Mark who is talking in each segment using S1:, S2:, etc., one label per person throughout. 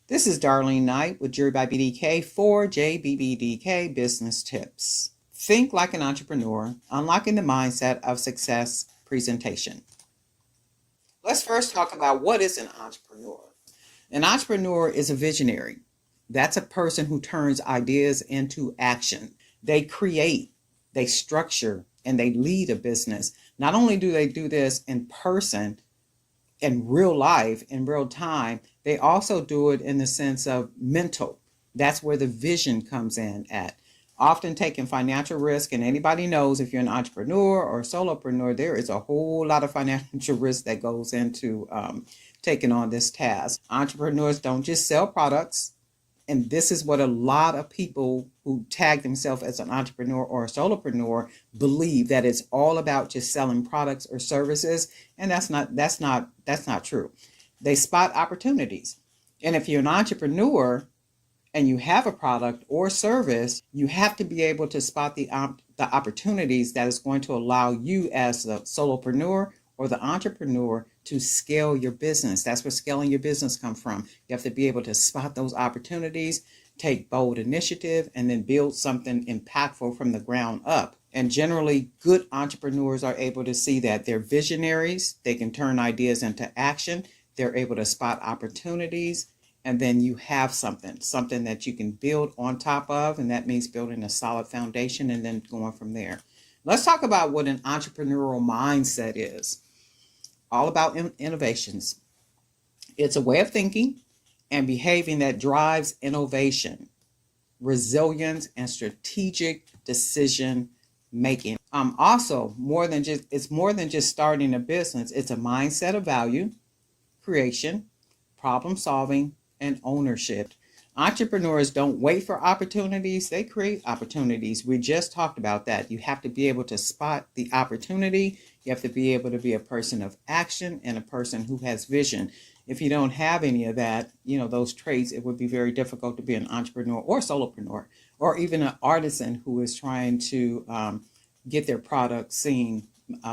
S1: This is Darlene Knight with Jury by BDK for JBBDK Business Tips. Think like an entrepreneur, unlocking the mindset of success presentation. Let's first talk about what is an entrepreneur. An entrepreneur is a visionary. That's a person who turns ideas into action. They create, they structure, and they lead a business. Not only do they do this in person, in real life, in real time, they also do it in the sense of mental. That's where the vision comes in at. Often taking financial risk, and anybody knows if you're an entrepreneur or solopreneur, there is a whole lot of financial risk that goes into taking on this task. Entrepreneurs don't just sell products, and this is what a lot of people who tag themselves as an entrepreneur or a solopreneur believe, that it's all about just selling products or services, and that's not true. They spot opportunities. And if you're an entrepreneur and you have a product or service, you have to be able to spot the opportunities that is going to allow you as a solopreneur or the entrepreneur to scale your business. That's where scaling your business comes from. You have to be able to spot those opportunities, take bold initiative, and then build something impactful from the ground up. And generally, good entrepreneurs are able to see that. They're visionaries. They can turn ideas into action. They're able to spot opportunities. And then you have something that you can build on top of. And that means building a solid foundation and then going from there. Let's talk about what an entrepreneurial mindset is. All about innovations. It's a way of thinking and behaving that drives innovation, resilience, and strategic decision making. Also, it's more than just starting a business. It's a mindset of value, creation, problem solving, and ownership. Entrepreneurs don't wait for opportunities, they create opportunities. We just talked about that. You have to be able to spot the opportunity. You have to be able to be a person of action and a person who has vision. If you don't have any of that, those traits, it would be very difficult to be an entrepreneur or solopreneur, or even an artisan who is trying to get their product seen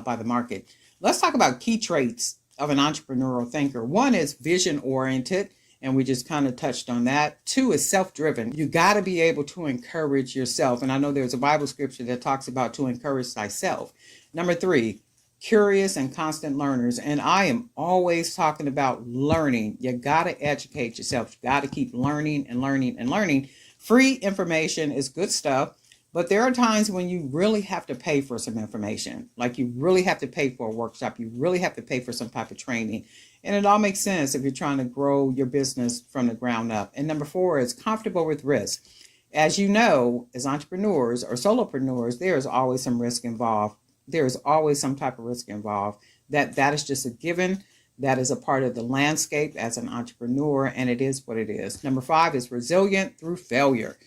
S1: by the market. Let's talk about key traits of an entrepreneurial thinker. One is vision oriented, and we just kind of touched on that. Two is self-driven. You got to be able to encourage yourself. And I know there's a Bible scripture that talks about to encourage thyself. Number three, curious and constant learners. And I am always talking about learning. You got to educate yourself. You got to keep learning and learning and learning. Free information is good stuff, but there are times when you really have to pay for some information. Like you really have to pay for a workshop. You really have to pay for some type of training. And it all makes sense if you're trying to grow your business from the ground up. And number four is comfortable with risk. As you know, as entrepreneurs or solopreneurs, there is always some risk involved. There is always some type of risk involved. That is just a given. That is a part of the landscape as an entrepreneur, and it is what it is. Number five is resilient through failure.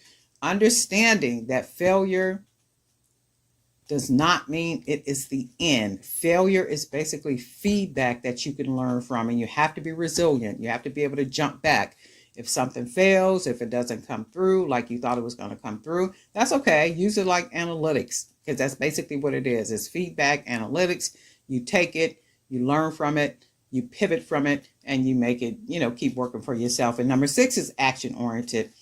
S1: Understanding that failure does not mean it is the end. Failure is basically feedback that you can learn from, and you have to be resilient. You have to be able to jump back. If something fails, if it doesn't come through like you thought it was going to come through, that's okay. Use it like analytics, because that's basically what it is. It's feedback, analytics. You take it, you learn from it, you pivot from it, and you make it, keep working for yourself. And number six is action oriented.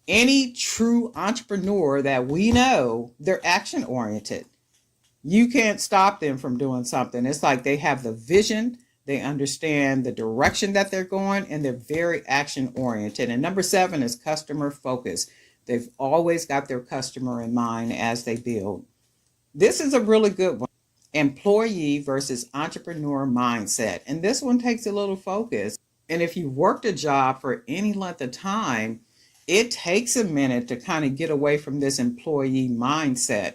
S1: Any true entrepreneur that we know, they're action oriented. You can't stop them from doing something. It's like they have the vision, they understand the direction that they're going, and they're very action oriented. And number seven is customer focus. They've always got their customer in mind as they build. This is a really good one. Employee versus entrepreneur mindset. And this one takes a little focus. And if you worked a job for any length of time, it takes a minute to kind of get away from this employee mindset.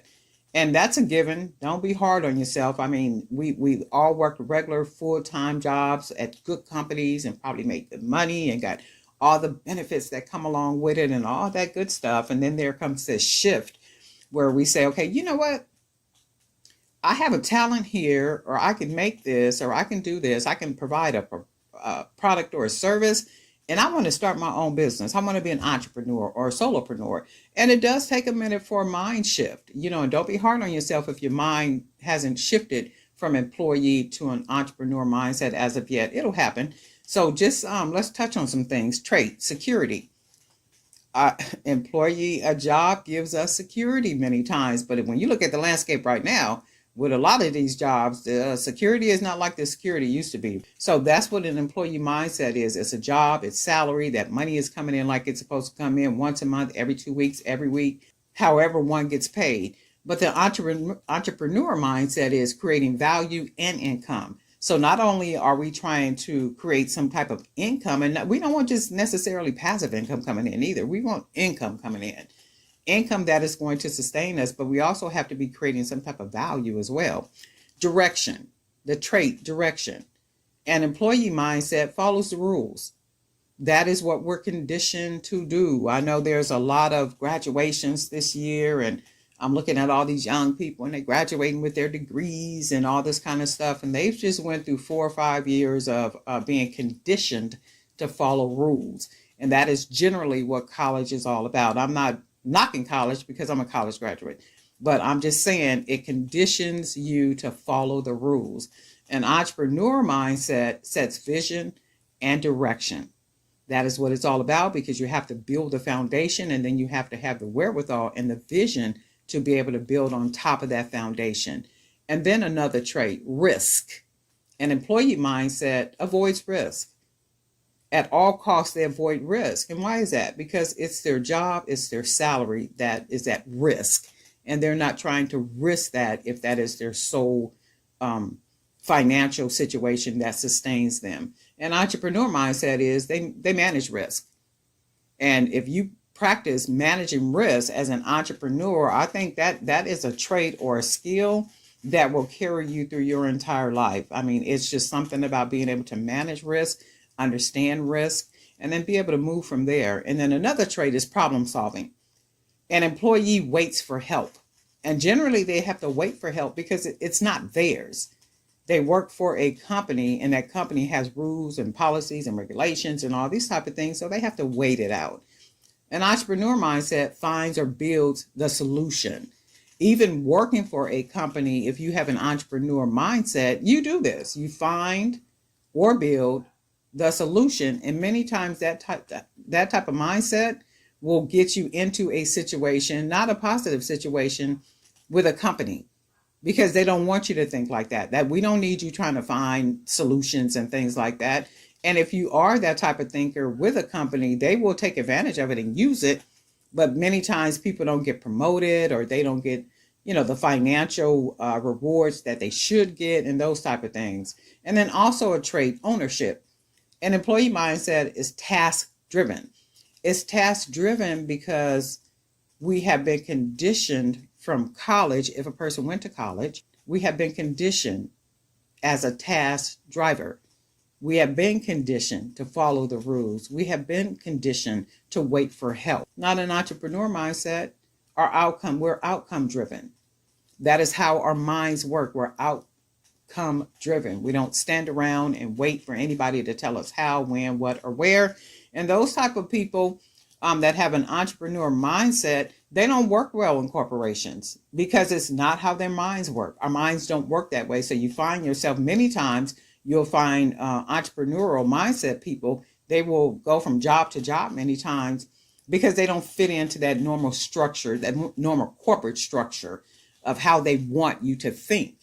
S1: And that's a given. Don't be hard on yourself. I mean, we all worked regular full-time jobs at good companies and probably make good money and got all the benefits that come along with it and all that good stuff. And then there comes this shift where we say, okay, you know what? I have a talent here, or I can make this, or I can do this. I can provide a product or a service. And I want to start my own business. I want to be an entrepreneur or a solopreneur. And it does take a minute for a mind shift, and don't be hard on yourself if your mind hasn't shifted from employee to an entrepreneur mindset as of yet. It'll happen. So just let's touch on some things. Trait, security. Employee, a job gives us security many times, but when you look at the landscape right now, with a lot of these jobs, the security is not like the security used to be. So that's what an employee mindset is. It's a job, it's salary, that money is coming in like it's supposed to come in once a month, every 2 weeks, every week, however one gets paid. But the entrepreneur mindset is creating value and income. So not only are we trying to create some type of income, and we don't want just necessarily passive income coming in either. We want income coming in, income that is going to sustain us, but we also have to be creating some type of value as well. Direction, the trait, direction. An employee mindset follows the rules. That is what we're conditioned to do. I know there's a lot of graduations this year, and I'm looking at all these young people and they're graduating with their degrees and all this kind of stuff. And they've just went through 4 or 5 years of being conditioned to follow rules. And that is generally what college is all about. I'm not knocking college because I'm a college graduate, but I'm just saying it conditions you to follow the rules. An entrepreneur mindset sets vision and direction. That is what it's all about, because you have to build a foundation, and then you have to have the wherewithal and the vision to be able to build on top of that foundation. And then another trait, risk. An employee mindset avoids risk. At all costs, they avoid risk. And why is that? Because it's their job, it's their salary that is at risk. And they're not trying to risk that if that is their sole financial situation that sustains them. An entrepreneur mindset is they manage risk. And if you practice managing risk as an entrepreneur, I think that is a trait or a skill that will carry you through your entire life. I mean, it's just something about being able to manage risk, understand risk, and then be able to move from there. And then another trait is problem solving. An employee waits for help. And generally they have to wait for help because it's not theirs. They work for a company, and that company has rules and policies and regulations and all these type of things. So they have to wait it out. An entrepreneur mindset finds or builds the solution. Even working for a company, if you have an entrepreneur mindset, you do this. You find or build the solution. And many times that type of mindset will get you into a situation, not a positive situation, with a company, because they don't want you to think like that we don't need you trying to find solutions and things like that. And if you are that type of thinker with a company, they will take advantage of it and use it. But many times people don't get promoted, or they don't get, the financial rewards that they should get, and those type of things. And then also a trait, ownership. An employee mindset is task driven. It's task driven because we have been conditioned from college. If a person went to college, we have been conditioned as a task driver. We have been conditioned to follow the rules. We have been conditioned to wait for help. Not an entrepreneur mindset. We're outcome driven. That is how our minds work. We're outcome driven. We don't stand around and wait for anybody to tell us how, when, what, or where. And those type of people that have an entrepreneur mindset, they don't work well in corporations because it's not how their minds work. Our minds don't work that way. So you find yourself many times, you'll find entrepreneurial mindset people, they will go from job to job many times because they don't fit into that normal structure, that normal corporate structure of how they want you to think.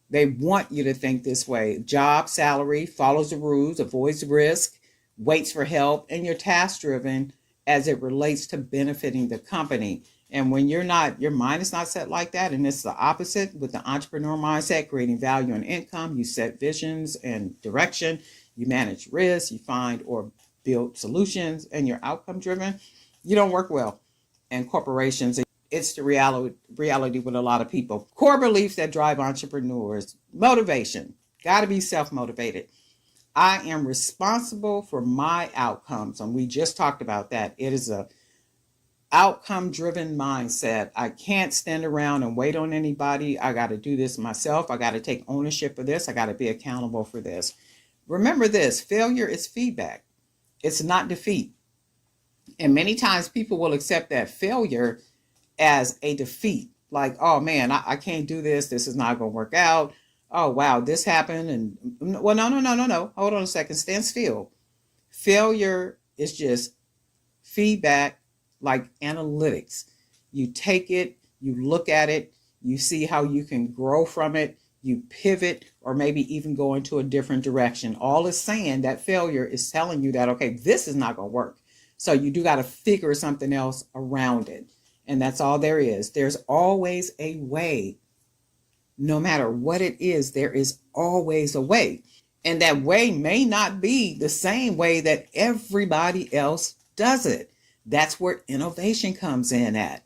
S1: They want you to think this way. Job, salary, follows the rules, avoids risk, waits for help, and you're task driven as it relates to benefiting the company. And when your mind is not set like that, and it's the opposite with the entrepreneur mindset, creating value and income, you set visions and direction, you manage risk, you find or build solutions, and you're outcome driven, you don't work well in corporations. It's the reality with a lot of people. Core beliefs that drive entrepreneurs. Motivation. Got to be self-motivated. I am responsible for my outcomes. And we just talked about that. It is a outcome-driven mindset. I can't stand around and wait on anybody. I got to do this myself. I got to take ownership of this. I got to be accountable for this. Remember this, failure is feedback. It's not defeat. And many times people will accept that failure as a defeat. Like, oh man, I can't do this. This is not going to work out. Oh, wow, this happened. And well, no, no, no, no, no. Hold on a second. Stand still. Failure is just feedback, like analytics. You take it, you look at it, you see how you can grow from it, you pivot, or maybe even go into a different direction. All is saying that failure is telling you that, okay, this is not going to work. So you do got to figure something else around it. And that's all there is. There's always a way. No matter what it is, there is always a way. And that way may not be the same way that everybody else does it. That's where innovation comes in at.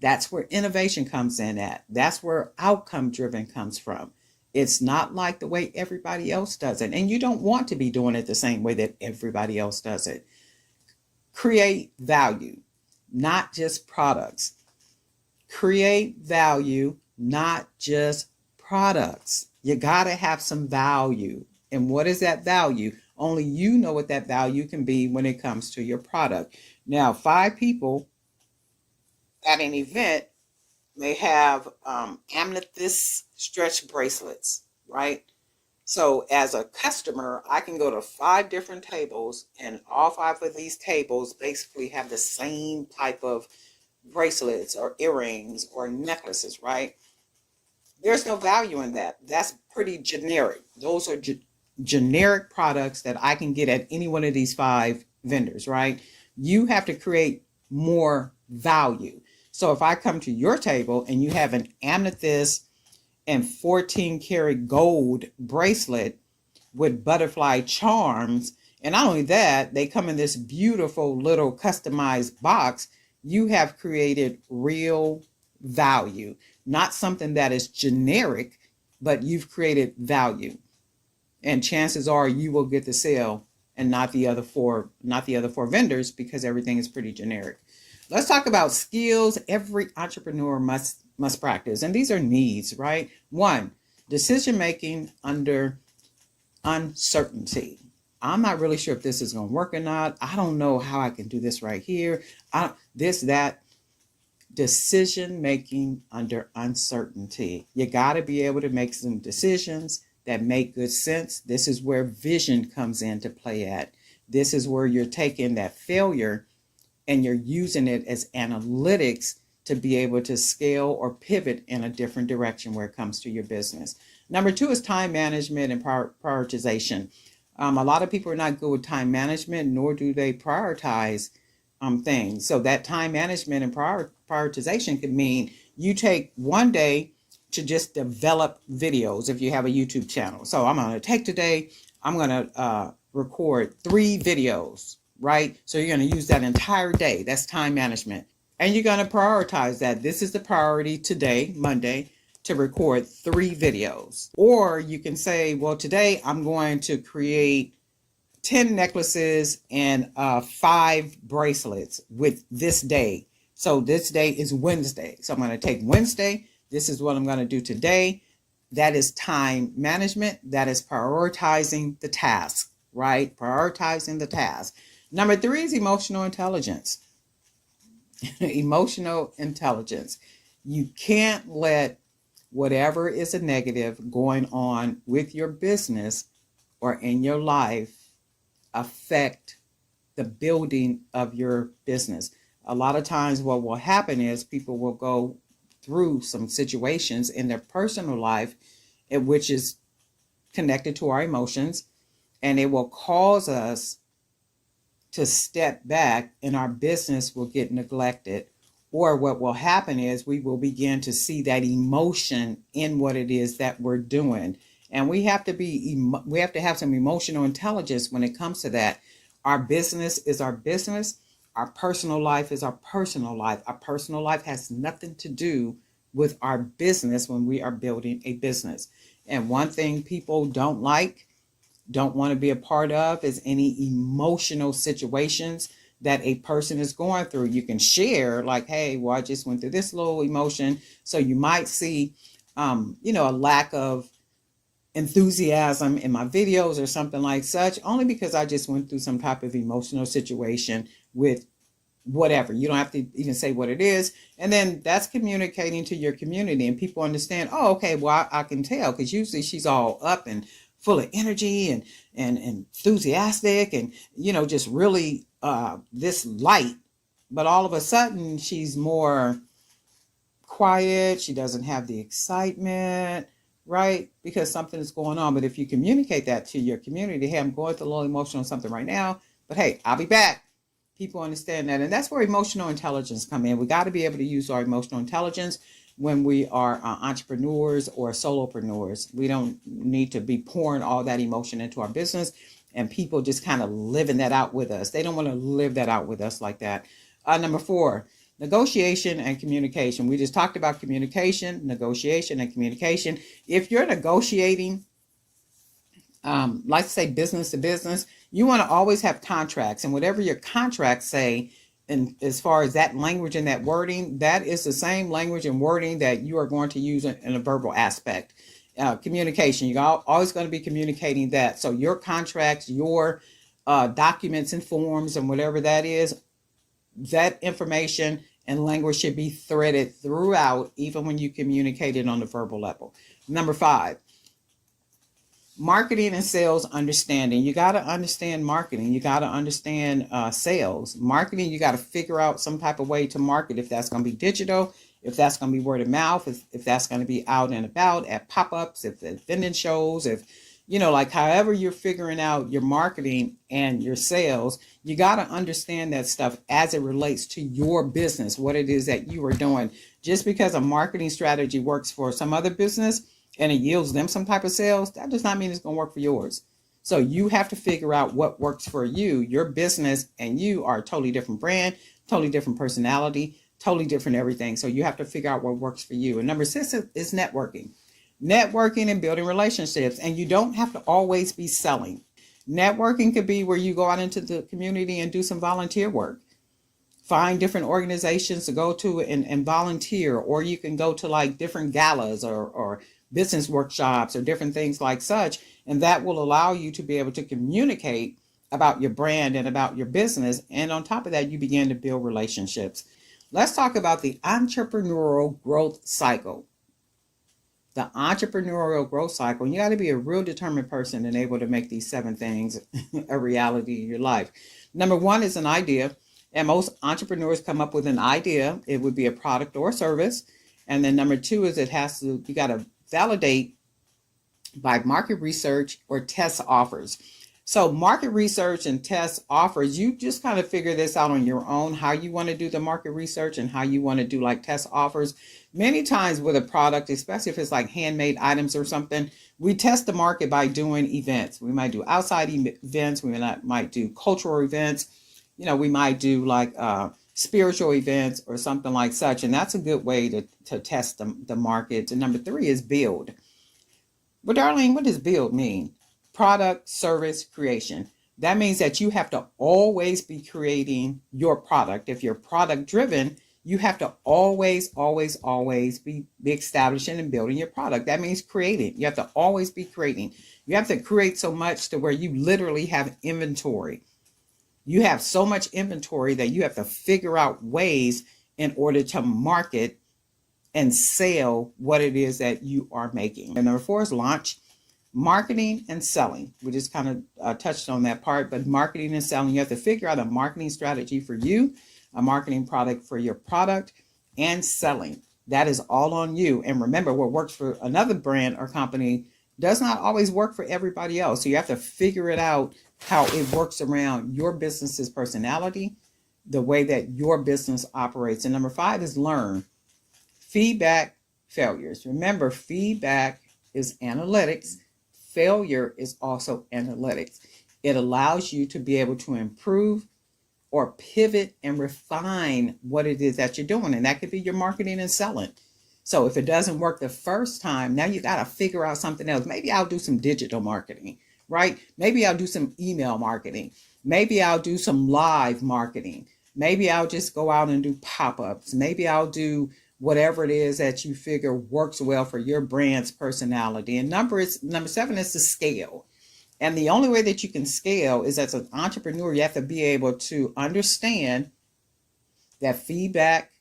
S1: That's where innovation comes in at. That's where outcome driven comes from. It's not like the way everybody else does it. And you don't want to be doing it the same way that everybody else does it. Create value, not just products. Create value, not just products. You got to have some value. And what is that value? Only you know what that value can be when it comes to your product. Now, 5 people at an event may have amethyst stretch bracelets, right? So as a customer, I can go to 5 different tables, and all 5 of these tables basically have the same type of bracelets or earrings or necklaces, right? There's no value in that. That's pretty generic. Those are generic products that I can get at any one of these 5 vendors, right? You have to create more value. So if I come to your table and you have an amethyst and 14 karat gold bracelet with butterfly charms, and not only that, they come in this beautiful little customized box, you have created real value, not something that is generic, but you've created value. And chances are you will get the sale and not the other four vendors, because everything is pretty generic. Let's talk about skills every entrepreneur must practice. And these are needs, right? 1, decision making under uncertainty. I'm not really sure if this is going to work or not. I don't know how I can do this right here. That. Decision making under uncertainty. You got to be able to make some decisions that make good sense. This is where vision comes into play at. This is where you're taking that failure and you're using it as analytics to be able to scale or pivot in a different direction where it comes to your business. Number 2 is time management and prioritization. A lot of people are not good with time management, nor do they prioritize things. So that time management and prioritization could mean you take one day to just develop videos if you have a YouTube channel. So I'm going to take today, I'm going to record 3 videos, right? So you're going to use that entire day. That's time management. And you're going to prioritize that. This is the priority today, Monday, to record 3 videos. Or you can say, well, today I'm going to create 10 necklaces and 5 bracelets with this day. So this day is Wednesday. So I'm going to take Wednesday. This is what I'm going to do today. That is time management. That is prioritizing the task, right? Prioritizing the task. Number 3 is emotional intelligence. Emotional intelligence. You can't let whatever is a negative going on with your business or in your life affect the building of your business. A lot of times what will happen is people will go through some situations in their personal life, which is connected to our emotions, and it will cause us to step back and our business will get neglected. Or what will happen is we will begin to see that emotion in what it is that we're doing. And we have to have some emotional intelligence when it comes to that. Our business is our business. Our personal life is our personal life. Our personal life has nothing to do with our business when we are building a business. And one thing people don't want to be a part of is any emotional situations that a person is going through. You can share like, hey, well, I just went through this little emotion. So you might see, a lack of enthusiasm in my videos or something like such, only because I just went through some type of emotional situation with whatever. You don't have to even say what it is. And then that's communicating to your community, and people understand, oh, okay, well, I can tell, because usually she's all up and full of energy and enthusiastic and, just really this light. But all of a sudden she's more quiet. She doesn't have the excitement, right? Because something is going on. But if you communicate that to your community, hey, I'm going through a little emotional something right now, but hey, I'll be back. People understand that. And that's where emotional intelligence come in. We got to be able to use our emotional intelligence when we are entrepreneurs or solopreneurs. We don't need to be pouring all that emotion into our business and people just kind of living that out with us. They don't want to live that out with us like that. Number 4, negotiation and communication. We just talked about communication, negotiation, and communication. If you're negotiating, let's say business to business, you want to always have contracts, and whatever your contracts say, and as far as that language and that wording, that is the same language and wording that you are going to use in a verbal aspect. Communication, you're always going to be communicating that. So your contracts, your documents and forms and whatever that is, that information and language should be threaded throughout, even when you communicate it on the verbal level. Number 5, marketing and sales understanding. You got to understand marketing. You got to understand sales. Marketing, you got to figure out some type of way to market, if that's going to be digital, if that's going to be word of mouth, if that's going to be out and about at pop-ups, if at vending shows, if like however you're figuring out your marketing and your sales, you got to understand that stuff as it relates to your business, what it is that you are doing. Just because a marketing strategy works for some other business and it yields them some type of sales, that does not mean it's going to work for yours. So you have to figure out what works for you. Your business and you are a totally different brand, totally different personality, totally different everything. So you have to figure out what works for you. And number 6 is networking. Networking and building relationships. And you don't have to always be selling. Networking could be where you go out into the community and do some volunteer work. Find different organizations to go to and volunteer, or you can go to like different galas or business workshops or different things like such. And that will allow you to be able to communicate about your brand and about your business. And on top of that, you begin to build relationships. Let's talk about the entrepreneurial growth cycle. The entrepreneurial growth cycle. And you got to be a real determined person and able to make these 7 things a reality in your life. Number 1 is an idea. And most entrepreneurs come up with an idea. It would be a product or service. And then number 2 is you got to validate by market research or test offers. So market research and test offers, you just kind of figure this out on your own, how you want to do the market research and how you want to do like test offers. Many times with a product, especially if it's like handmade items or something, we test the market by doing events. We might do outside events. We might do cultural events. We might do like spiritual events or something like such. And that's a good way to test the market. And number 3 is build. Well, Darlene, what does build mean? Product, service, creation. That means that you have to always be creating your product. If you're product driven, you have to always be establishing and building your product. That means creating. You have to always be creating. You have to create so much to where you literally have inventory. You have so much inventory that you have to figure out ways in order to market and sell what it is that you are making. And number 4 is launch. Marketing and selling. We just kind of touched on that part, but marketing and selling, you have to figure out a marketing strategy for you, a marketing product for your product, and selling. That is all on you. And remember, what works for another brand or company does not always work for everybody else. So you have to figure it out how it works around your business's personality, the way that your business operates. And number 5 is learn. Feedback, failures. Remember, feedback is analytics. Failure is also analytics. It allows you to be able to improve or pivot and refine what it is that you're doing. And that could be your marketing and selling. So if it doesn't work the first time, now you got to figure out something else. Maybe I'll do some digital marketing, right? Maybe I'll do some email marketing. Maybe I'll do some live marketing. Maybe I'll just go out and do pop-ups. Maybe I'll do whatever it is that you figure works well for your brand's personality. And number 7 is to scale. And the only way that you can scale is as an entrepreneur, you have to be able to understand that feedback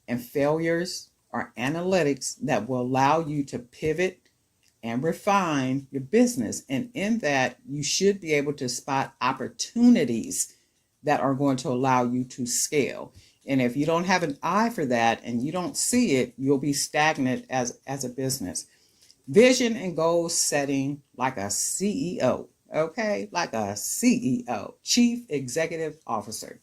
S1: and failures are analytics that will allow you to pivot and refine your business. And in that, you should be able to spot opportunities that are going to allow you to scale. And if you don't have an eye for that and you don't see it, you'll be stagnant as a business. Vision and goal setting like a CEO, okay? Like a CEO, Chief Executive Officer.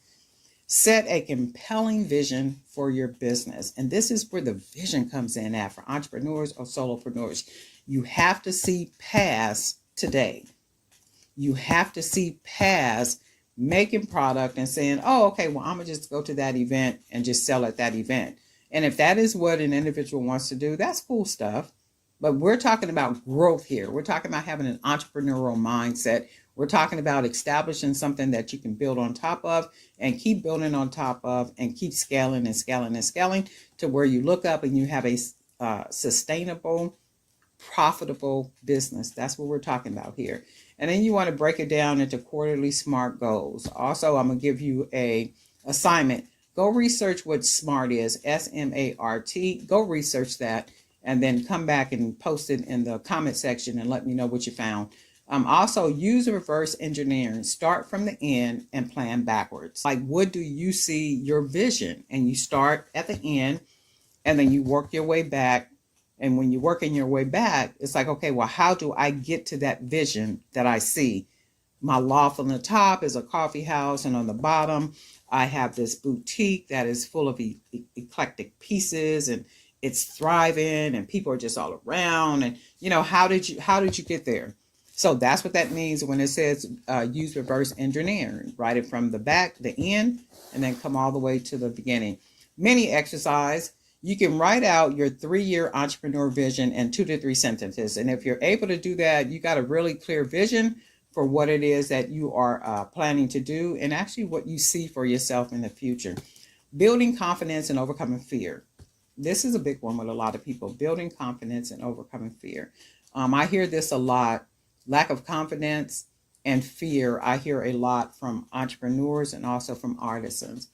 S1: Set a compelling vision for your business. And this is where the vision comes in at for entrepreneurs or solopreneurs. You have to see past today. You have to see past making product and saying, oh, okay, well, I'm going to just go to that event and just sell at that event. And if that is what an individual wants to do, that's cool stuff. But we're talking about growth here. We're talking about having an entrepreneurial mindset. We're talking about establishing something that you can build on top of and keep building on top of and keep scaling and scaling and scaling to where you look up and you have a sustainable, profitable business. That's what we're talking about here. And then you want to break it down into quarterly SMART goals. Also, I'm going to give you a assignment. Go research what SMART is, SMART. Go research that and then come back and post it in the comment section and let me know what you found. Also, use reverse engineering. Start from the end and plan backwards. Like, what do you see your vision? And you start at the end and then you work your way back. And when you're working your way back, it's like, okay, well, how do I get to that vision that I see? My loft on the top is a coffee house, and on the bottom, I have this boutique that is full of eclectic pieces, and it's thriving, and people are just all around. And how did you get there? So that's what that means when it says use reverse engineering. Write it from the back, the end, and then come all the way to the beginning. Mini exercise. You can write out your 3-year entrepreneur vision in 2 to 3 sentences. And if you're able to do that, you got a really clear vision for what it is that you are planning to do and actually what you see for yourself in the future. Building confidence and overcoming fear. This is a big one with a lot of people, building confidence and overcoming fear. I hear this a lot, lack of confidence and fear. I hear a lot from entrepreneurs and also from artisans.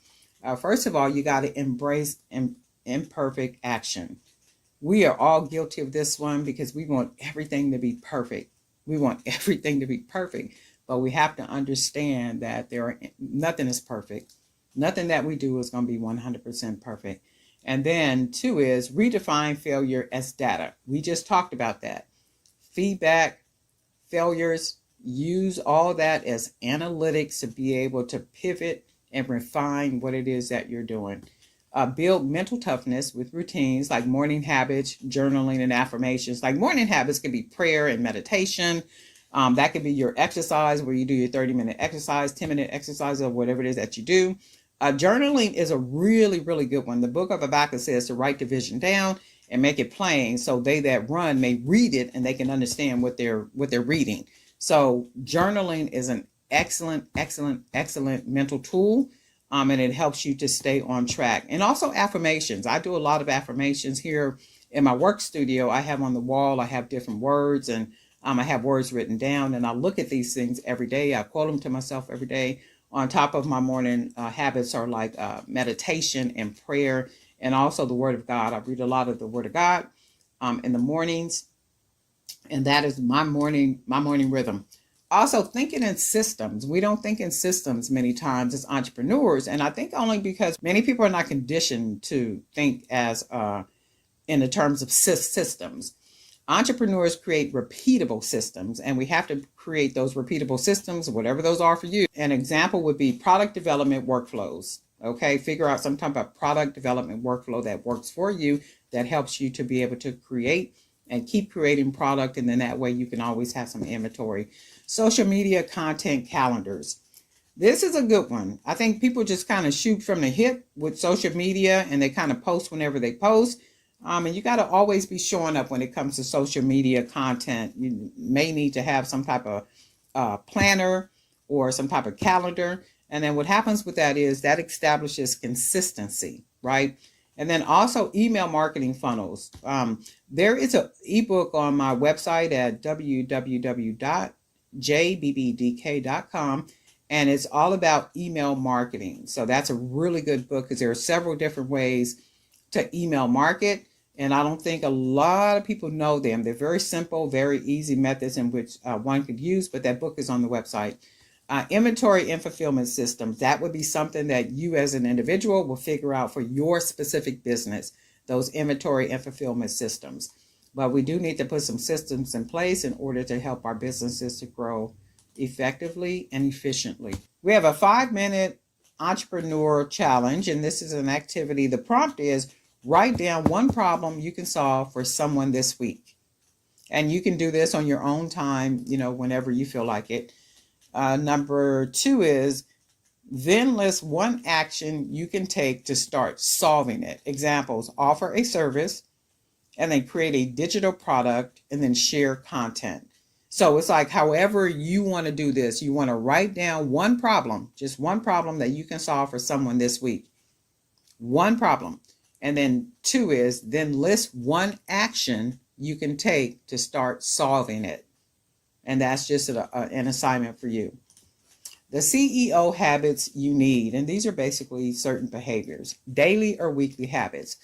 S1: First of all, you got to embrace imperfect action. We are all guilty of this one because we want everything to be perfect. We want everything to be perfect, but we have to understand that nothing is perfect. Nothing that we do is going to be 100% perfect. And then 2 is redefine failure as data. We just talked about that. Feedback, failures, use all that as analytics to be able to pivot and refine what it is that you're doing. Build mental toughness with routines like morning habits, journaling, and affirmations. Like morning habits can be prayer and meditation. That could be your exercise where you do your 30-minute exercise, 10-minute exercise, or whatever it is that you do. Journaling is a really, really good one. The book of Habakkuk says to write the vision down and make it plain so they that run may read it and they can understand what they're reading. So journaling is an excellent mental tool. And it helps you to stay on track. And also affirmations. I do a lot of affirmations here in my work studio. I have on the wall, I have different words, and I have words written down, and I look at these things every day. I quote them to myself every day. On top of my morning habits are like meditation and prayer, and also the Word of God. I read a lot of the Word of God in the mornings, and that is my morning rhythm. Also, thinking in systems. We don't think in systems many times as entrepreneurs. And I think only because many people are not conditioned to think as in the terms of systems. Entrepreneurs create repeatable systems, and we have to create those repeatable systems, whatever those are for you. An example would be product development workflows. Okay, figure out some type of product development workflow that works for you, that helps you to be able to create and keep creating product. And then that way you can always have some inventory. Social media content calendars. This is a good one. I think people just kind of shoot from the hip with social media and they kind of post whenever they post. And you got to always be showing up when it comes to social media content. You may need to have some type of planner or some type of calendar. And then what happens with that is that establishes consistency, right? And then also email marketing funnels. There is an ebook on my website at www.jbbdk.com, and it's all about email marketing. So that's a really good book because there are several different ways to email market. And I don't think a lot of people know them. They're very simple, very easy methods in which one could use, but that book is on the website. Inventory and fulfillment systems. That would be something that you as an individual will figure out for your specific business, those inventory and fulfillment systems. But we do need to put some systems in place in order to help our businesses to grow effectively and efficiently. We have a 5-minute entrepreneur challenge, and this is an activity. The prompt is write down one problem you can solve for someone this week. And you can do this on your own time, whenever you feel like it. Number 2 is then list one action you can take to start solving it. Examples: offer a service, and then create a digital product, and then share content. So it's like however you want to do this, you want to write down one problem, just one problem that you can solve for someone this week. One problem. And then 2 is then list one action you can take to start solving it. And that's just an assignment for you. The CEO habits you need, and these are basically certain behaviors, daily or weekly habits.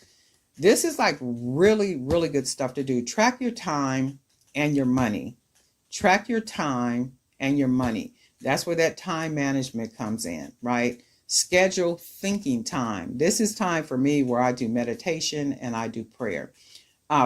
S1: This is like really, really good stuff to do. Track your time and your money. Track your time and your money. That's where that time management comes in, right? Schedule thinking time. This is time for me where I do meditation and I do prayer.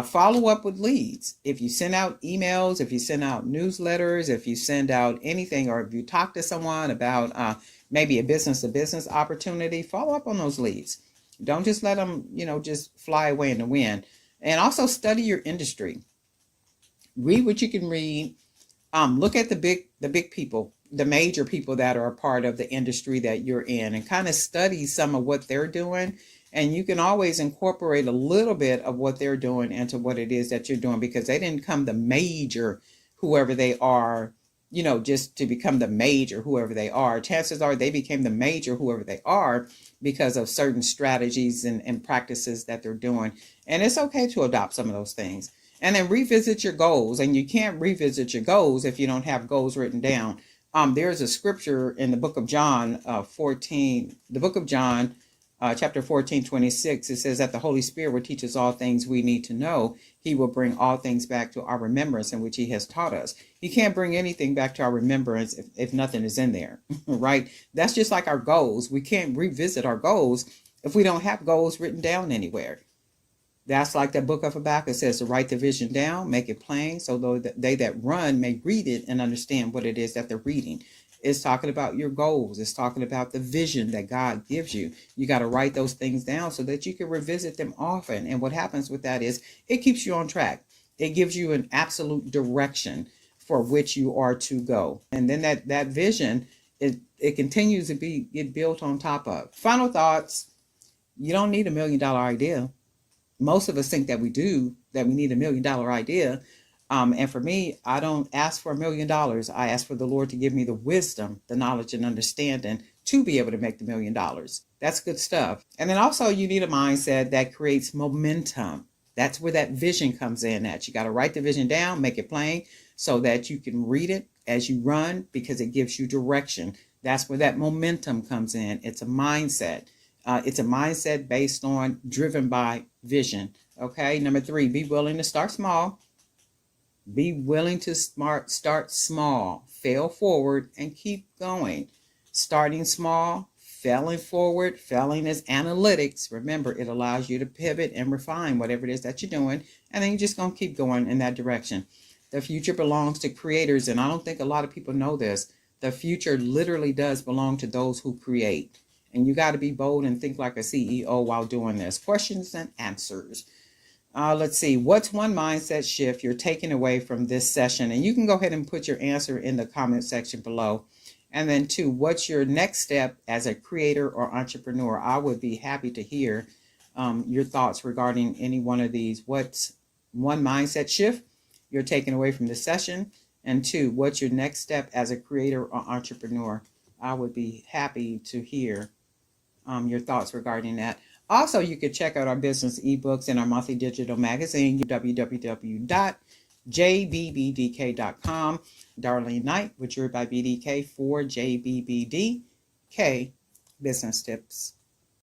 S1: Follow up with leads. If you send out emails, if you send out newsletters, if you send out anything, or if you talk to someone about maybe a business-to-business opportunity, follow up on those leads. Don't just let them, just fly away in the wind. And also study your industry. Read what you can read. Look at the big people, the major people that are a part of the industry that you're in, and kind of study some of what they're doing. And you can always incorporate a little bit of what they're doing into what it is that you're doing, because they didn't come the major, whoever they are, just to become the major, whoever they are. Chances are they became the major, whoever they are, because of certain strategies and practices that they're doing. And it's okay to adopt some of those things. And then revisit your goals. And you can't revisit your goals if you don't have goals written down. There's a scripture in the book of John, chapter 14, 26. It says that the Holy Spirit will teach us all things we need to know. He will bring all things back to our remembrance in which he has taught us. He can't bring anything back to our remembrance if nothing is in there, right? That's just like our goals. We can't revisit our goals if we don't have goals written down anywhere. That's like the book of Habakkuk says, to write the vision down, make it plain, so they that run may read it and understand what it is that they're reading. It's talking about your goals. It's talking about the vision that God gives you. You got to write those things down so that you can revisit them often. And what happens with that is it keeps you on track. It gives you an absolute direction for which you are to go. And then that vision, it continues to get built on top of. Final thoughts. You don't need $1 million idea. Most of us think that we do, that we need $1 million idea. And for me, I don't ask for $1 million. I ask for the Lord to give me the wisdom, the knowledge, and understanding to be able to make the $1 million. That's good stuff. And then also you need a mindset that creates momentum. That's where that vision comes in at. You got to write the vision down, make it plain so that you can read it as you run, because it gives you direction. That's where that momentum comes in. It's a mindset. It's a mindset driven by vision. Okay. Number 3, be willing to start small. Be willing to start small, fail forward, and keep going. Starting small, failing forward. Failing is analytics. Remember, it allows you to pivot and refine whatever it is that you're doing. And then you're just going to keep going in that direction. The future belongs to creators. And I don't think a lot of people know this. The future literally does belong to those who create. And you got to be bold and think like a CEO while doing this. Questions and answers. Let's see. What's one mindset shift you're taking away from this session? And you can go ahead and put your answer in the comment section below. And then 2, what's your next step as a creator or entrepreneur? I would be happy to hear your thoughts regarding any one of these. What's one mindset shift you're taking away from this session? And 2, what's your next step as a creator or entrepreneur? I would be happy to hear your thoughts regarding that. Also, you could check out our business ebooks and our monthly digital magazine, www.bdk.com. jbbdk.com. Darlene Knight with Jury by BDK for JBBDK Business Tips.